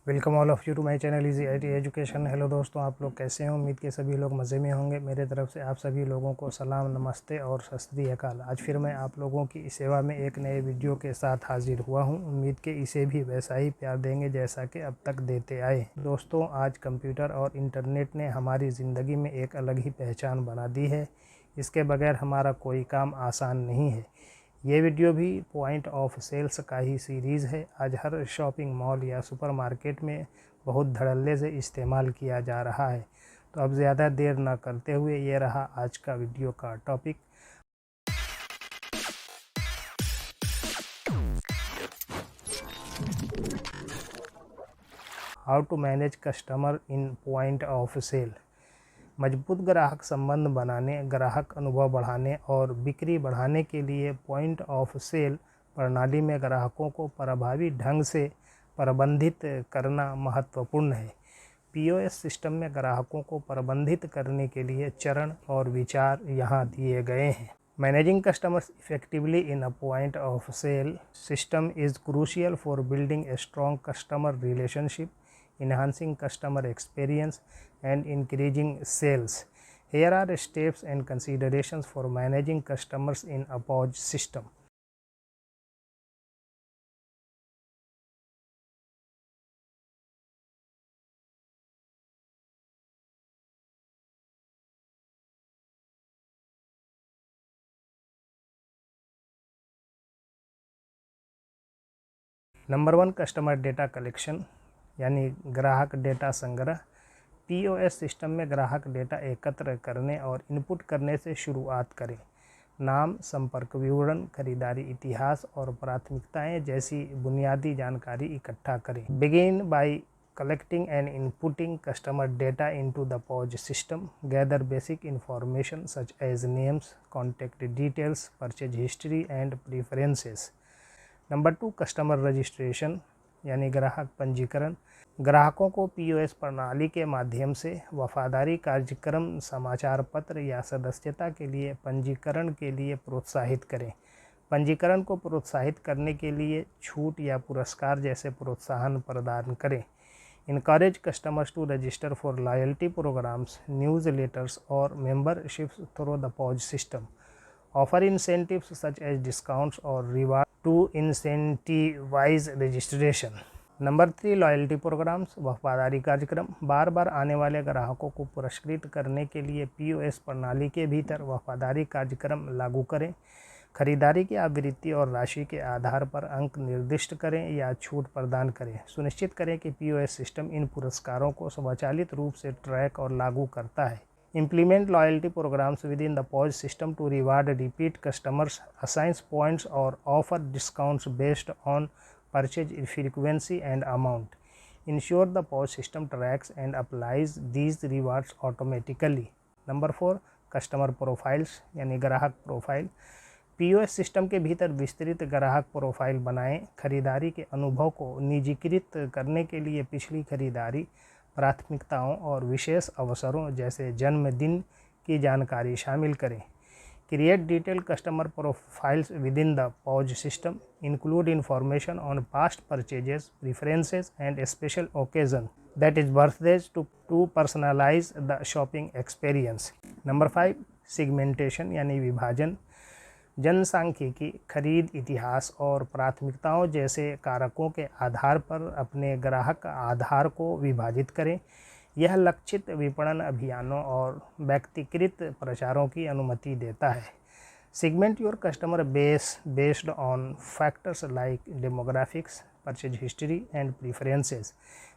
Welcome all of you to my channel easy IT education. Hello दोस्तों, आप लोग कैसे हैं? उम्मीद के सभी लोग मज़े में होंगे। मेरे तरफ से आप सभी लोगों को सलाम, नमस्ते और सत श्री अकाल। आज फिर मैं आप लोगों की सेवा में एक नए वीडियो के साथ हाजिर हुआ हूं। उम्मीद के इसे भी वैसा ही प्यार देंगे जैसा कि अब तक देते आए। दोस्तों, आज कंप्यूटर और इंटरनेट ने हमारी ज़िंदगी में एक अलग ही पहचान बना दी है। इसके बगैर हमारा कोई काम आसान नहीं है। ये वीडियो भी पॉइंट ऑफ सेल्स का ही सीरीज़ है। आज हर शॉपिंग मॉल या सुपरमार्केट में बहुत धड़ल्ले से इस्तेमाल किया जा रहा है। तो अब ज़्यादा देर न करते हुए ये रहा आज का वीडियो का topic. How to manage customer in point of sale. मजबूत ग्राहक संबंध बनाने, ग्राहक अनुभव बढ़ाने और बिक्री बढ़ाने के लिए पॉइंट ऑफ सेल प्रणाली में ग्राहकों को प्रभावी ढंग से प्रबंधित करना महत्वपूर्ण है। POS सिस्टम में ग्राहकों को प्रबंधित करने के लिए चरण और विचार यहाँ दिए गए हैं। Managing customers effectively in a point of sale system is crucial for building a strong customer relationship, enhancing customer experience and increasing sales. Here are steps and considerations for managing customers in a POS system. Number 1, customer data collection यानी ग्राहक data संग्रह। POS system में ग्राहक data एकत्र करने और input करने से शुरुआत करें। नाम, संपर्क विवरण, खरीदारी इतिहास और प्राथमिकताएं जैसी बुनियादी जानकारी इकट्ठा करें। Begin by collecting and inputting customer data into the POS system. Gather basic information such as names, contact details, purchase history and preferences. Number 2, customer registration यानी ग्राहक पंजीकरण। ग्राहकों को POS प्रणाली के माध्यम से वफादारी कार्यक्रम, समाचार पत्र या सदस्यता के लिए पंजीकरण के लिए प्रोत्साहित करें। पंजीकरण को प्रोत्साहित करने के लिए छूट या पुरस्कार जैसे प्रोत्साहन प्रदान करें। Encourage customers to register for loyalty programs, newsletters or memberships through the POS system. Offer incentives such as discounts or rewards to incentivize registration. Number 3, loyalty programmes वफादारी कार्यक्रम। बार बार आने वाले ग्राहकों को पुरस्कृत करने के लिए POS प्रणाली के भीतर वफादारी कार्यक्रम लागू करें। खरीदारी की आवृत्ति और राशि के आधार पर अंक निर्दिष्ट करें या छूट प्रदान करें। सुनिश्चित करें कि POS सिस्टम इन पुरस्कारों को स्वचालित रूप से ट्रैक और लागू करता है। Implement loyalty programs within the POS system to reward repeat customers, assigns points or offer discounts based on purchase frequency and amount. Ensure the POS system tracks and applies these rewards automatically. Number 4, customer profiles यानी ग्राहक profile. POS system के भीतर विस्तृत ग्राहक profile बनाएं। खरीदारी के अनुभव को निजीकृत करने के लिए पिछली खरीदारी, प्राथमिकताओं और विशेष अवसरों जैसे जन्मदिन की जानकारी शामिल करें। Create detail customer profiles within the POS system. Include information on past purchases, preferences and special occasion that is birthdays to personalize the shopping experience. Number 5, segmentation यानी विभाजन। जनसांख्यिकी, खरीद इतिहास और प्राथमिकताओं जैसे कारकों के आधार पर अपने ग्राहक आधार को विभाजित करें। यह लक्षित विपणन अभियानों और व्यक्तिकृत प्रचारों की अनुमति देता है। Segment your customer base based on factors like demographics, purchase history and preferences.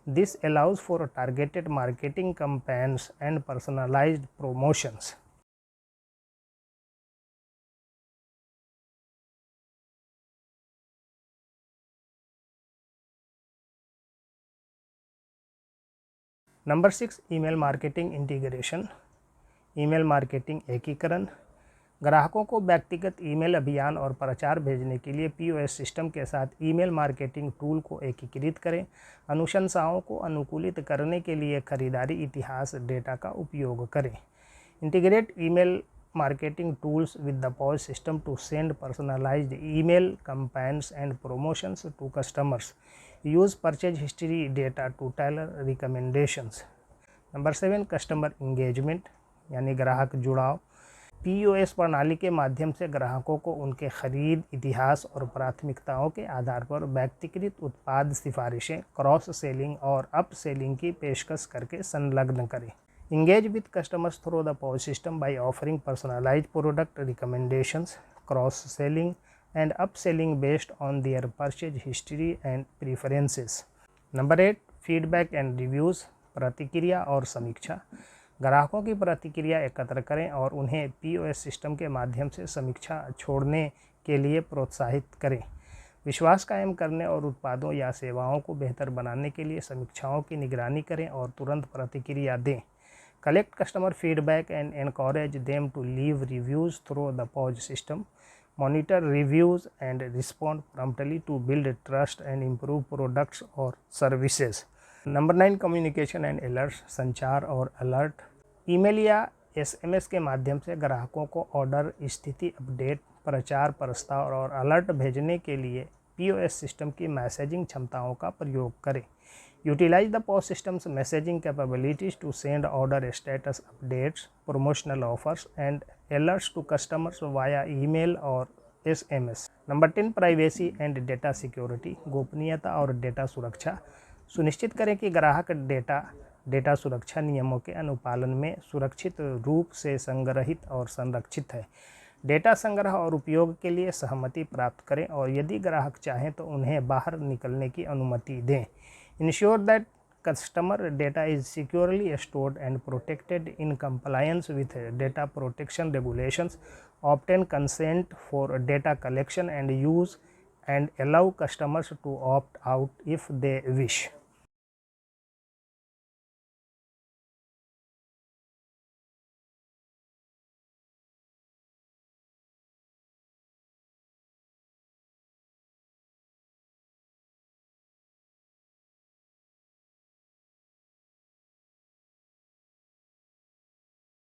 This allows for targeted marketing campaigns and personalized promotions. Number 6, email marketing integration. Email marketing एकीकरण। ग्राहकों को व्यक्तिगत ईमेल अभियान और प्रचार भेजने के लिए POS सिस्टम के साथ ईमेल मार्केटिंग टूल को एकीकृत करें। अनुशंसाओं को अनुकूलित करने के लिए खरीदारी इतिहास डेटा का उपयोग करें। Integrate email marketing tools with the POS system to send personalized email campaigns and promotions to customers. Use purchase history data to tailor recommendations. Number 7 customer engagement यानी ग्राहक जुड़ाव। POS प्रणाली के माध्यम से ग्राहकों को उनके खरीद इतिहास और प्राथमिकताओं के आधार पर व्यक्तिगत उत्पाद सिफारिशें, क्रॉस सेलिंग और अप सेलिंग की पेशकश करके संलग्न करें। Engage with customers through the POS system by offering personalized product recommendations, cross-selling and upselling based on their purchase history and preferences. Number 8 feedback and reviews, प्रतिक्रिया और समीक्षा। ग्राहकों की प्रतिक्रिया एकत्र करें और उन्हें POS सिस्टम के माध्यम से समीक्षा छोड़ने के लिए प्रोत्साहित करें। विश्वास कायम करने और उत्पादों या सेवाओं को बेहतर बनाने के लिए समीक्षाओं की निगरानी करें और तुरंत प्रतिक्रिया दें। Collect customer feedback and encourage them to leave reviews through the POS system. Monitor reviews and respond promptly to build trust and improve products or services. Number 9 communication and alerts, संचार और अलर्ट। ईमेल या SMS के माध्यम से ग्राहकों को order स्थिति update, प्रचार प्रस्ताव और अलर्ट भेजने के लिए POS सिस्टम की मैसेजिंग क्षमताओं का प्रयोग करें। Utilize the POS system's messaging capabilities to send order status updates, promotional offers, and alerts to customers via email or SMS. Number 10 privacy and data security, गोपनीयता और डेटा सुरक्षा। सुनिश्चित करें कि ग्राहक डेटा सुरक्षा नियमों के अनुपालन में सुरक्षित रूप से संग्रहित और संरक्षित है। डेटा संग्रह और उपयोग के लिए सहमति प्राप्त करें और यदि ग्राहक चाहें तो उन्हें बाहर निकलने की अनुमति दें। Ensure that customer data is securely stored and protected in compliance with data protection regulations. Obtain consent for data collection and use and allow customers to opt out if they wish.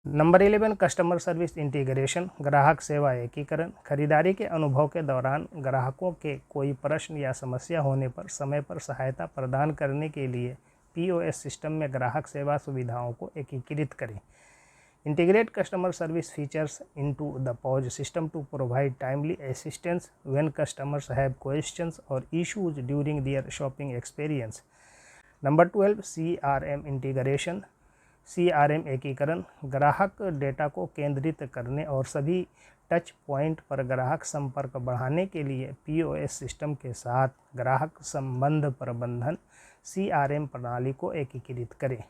Number 11 customer service integration, ग्राहक सेवा एकीकरण। खरीदारी के अनुभव के दौरान ग्राहकों के कोई प्रश्न या समस्या होने पर समय पर सहायता प्रदान करने के लिए POS सिस्टम में ग्राहक सेवा सुविधाओं को एकीकृत करें। Integrate customer service features into the POS system to provide timely assistance when customers have questions और issues during their shopping experience. Number 12 CRM integration, CRM एकीकरण। ग्राहक डेटा को केंद्रित करने और सभी टच पॉइंट पर ग्राहक संपर्क बढ़ाने के लिए POS सिस्टम के साथ ग्राहक संबंध प्रबंधन CRM प्रणाली को एकीकृत करें।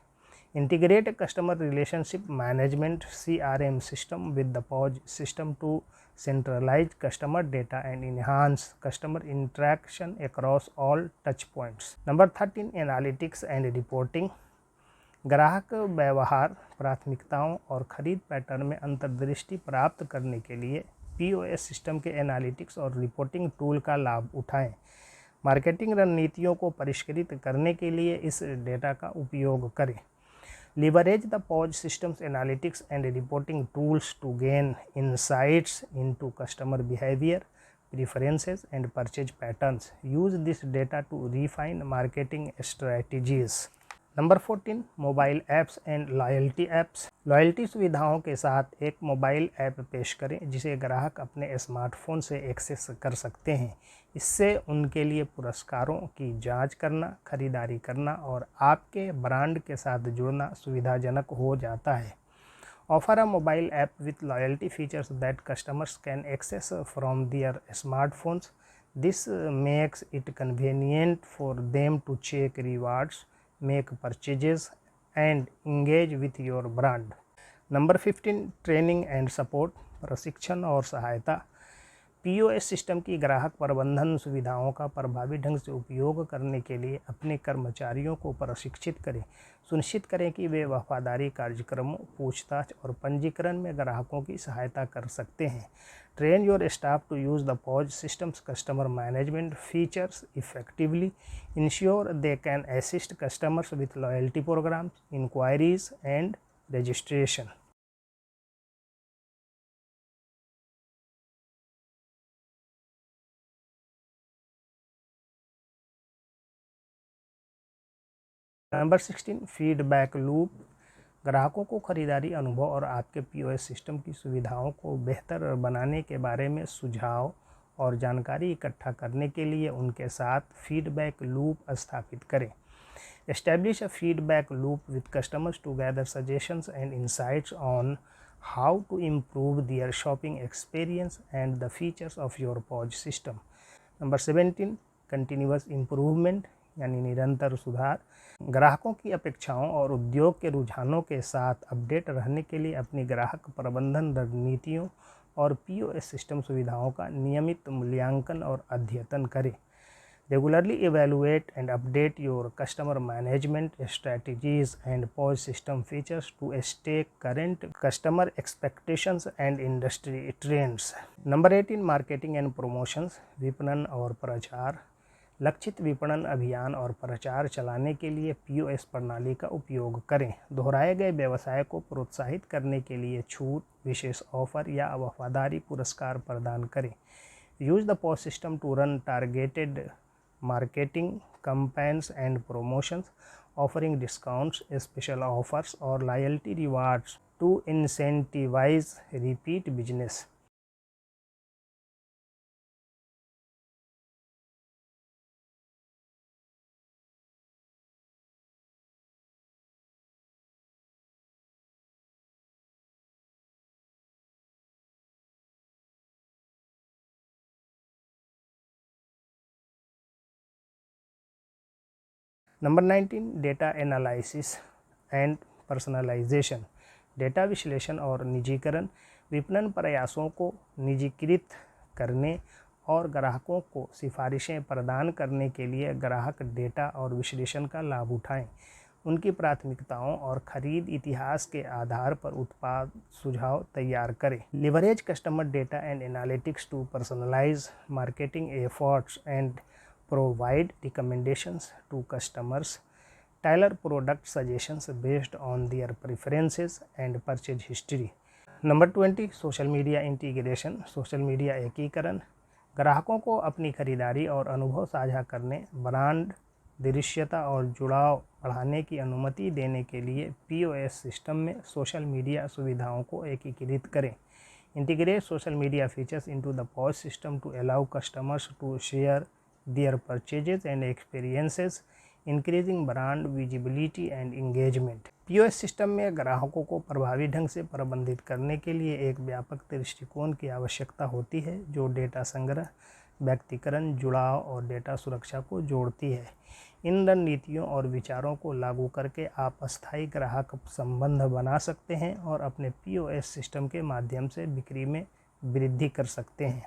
Integrate customer relationship management CRM system with the POS system to centralize customer data and enhance customer interaction across all touch points. Number 13 analytics and reporting, ग्राहक व्यवहार, प्राथमिकताओं और खरीद पैटर्न में अंतर्दृष्टि प्राप्त करने के लिए POS सिस्टम के एनालिटिक्स और रिपोर्टिंग टूल का लाभ उठाएं। मार्केटिंग रणनीतियों को परिष्कृत करने के लिए इस डेटा का उपयोग करें। Leverage the POS system's analytics and reporting tools to gain insights into customer behavior, preferences, and purchase patterns. Use this data to refine marketing strategies. Number 14 mobile apps and loyalty apps, loyalty सुविधाओं के साथ एक mobile app पेश करें जिसे ग्राहक अपने smartphone से एक्सेस कर सकते हैं। इससे उनके लिए पुरस्कारों की जांच करना, खरीदारी करना और आपके ब्रांड के साथ जुड़ना सुविधाजनक हो जाता है। Offer a mobile app with loyalty features that customers can access from their smartphones. This makes it convenient for them to check rewards, make purchases and engage with your brand. Number 15 training and support, प्रशिक्षण और सहायता। POS system की ग्राहक प्रबंधन सुविधाओं का प्रभावी ढंग से उपयोग करने के लिए अपने कर्मचारियों को प्रशिक्षित करें। सुनिश्चित करें कि वे वफादारी कार्यक्रमों, पूछताछ और पंजीकरण में ग्राहकों की सहायता कर सकते हैं। Train your staff to use the POS system's customer management features effectively. Ensure they can assist customers with loyalty programs, inquiries, and registration. Number 16 feedback loop. ग्राहकों को खरीदारी अनुभव और आपके POS सिस्टम की सुविधाओं को बेहतर बनाने के बारे में सुझाव और जानकारी इकट्ठा करने के लिए उनके साथ फीडबैक लूप स्थापित करें। Establish a feedback loop with customers to gather suggestions and insights on how to improve their shopping experience and the features of your POS system. Number 17 continuous improvement यानी निरंतर सुधार। ग्राहकों की अपेक्षाओं और उद्योग के रुझानों के साथ अपडेट रहने के लिए अपनी ग्राहक प्रबंधन रणनीतियों और POS सिस्टम सुविधाओं का नियमित मूल्यांकन और अद्यतन करें। Regularly evaluate and update your customer management strategies and POS system features to stay current customer expectations and industry trends. Number 18 marketing and promotions. विपणन और प्रचार। लक्षित विपणन अभियान और प्रचार चलाने के लिए POS प्रणाली का उपयोग करें। दोहराए गए व्यवसाय को प्रोत्साहित करने के लिए छूट, विशेष ऑफर या वफादारी पुरस्कार प्रदान करें। Use the POS system to run targeted marketing campaigns and promotions, offering discounts, special offers or loyalty rewards to incentivize repeat business. Number 19 data analysis and personalization. डेटा विश्लेषण और निजीकरण। विपणन प्रयासों को निजीकृत करने और ग्राहकों को सिफारिशें प्रदान करने के लिए ग्राहक डेटा और विश्लेषण का लाभ उठाएं। उनकी प्राथमिकताओं और खरीद इतिहास के आधार पर उत्पाद सुझाव तैयार करें। Leverage customer data and analytics to personalize marketing efforts and provide recommendations to customers, tailor product suggestions based on their preferences and purchase history. Number 20 social media integration. Social media एकीकरण। ग्राहकों को अपनी खरीदारी और अनुभव साझा करने, ब्रांड दृश्यता और जुड़ाव बढ़ाने की अनुमति देने के लिए POS सिस्टम में सोशल मीडिया सुविधाओं को एकीकृत करें। Integrate social media features into the POS system to allow customers to share their purchases and experiences, increasing brand visibility and engagement. POS system में ग्राहकों को प्रभावी ढंग से प्रबंधित करने के लिए एक व्यापक दृष्टिकोण की आवश्यकता होती है जो डेटा संग्रह, व्यक्तिकरण, जुड़ाव और डेटा सुरक्षा को जोड़ती है। इन रणनीतियों और विचारों को लागू करके आप अस्थायी ग्राहक संबंध बना सकते हैं और अपने POS सिस्टम के माध्यम से बिक्री में वृद्धि कर सकते हैं।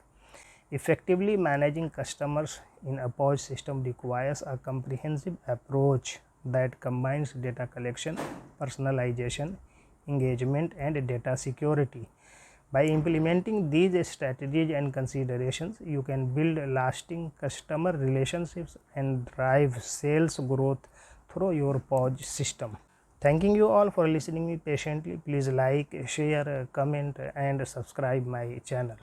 Effectively managing customers in a POS system requires a comprehensive approach that combines data collection, personalization, engagement, and data security. By implementing these strategies and considerations, you can build lasting customer relationships and drive sales growth through your POS system. Thanking you all for listening me patiently. Please like, share, comment, and subscribe my channel.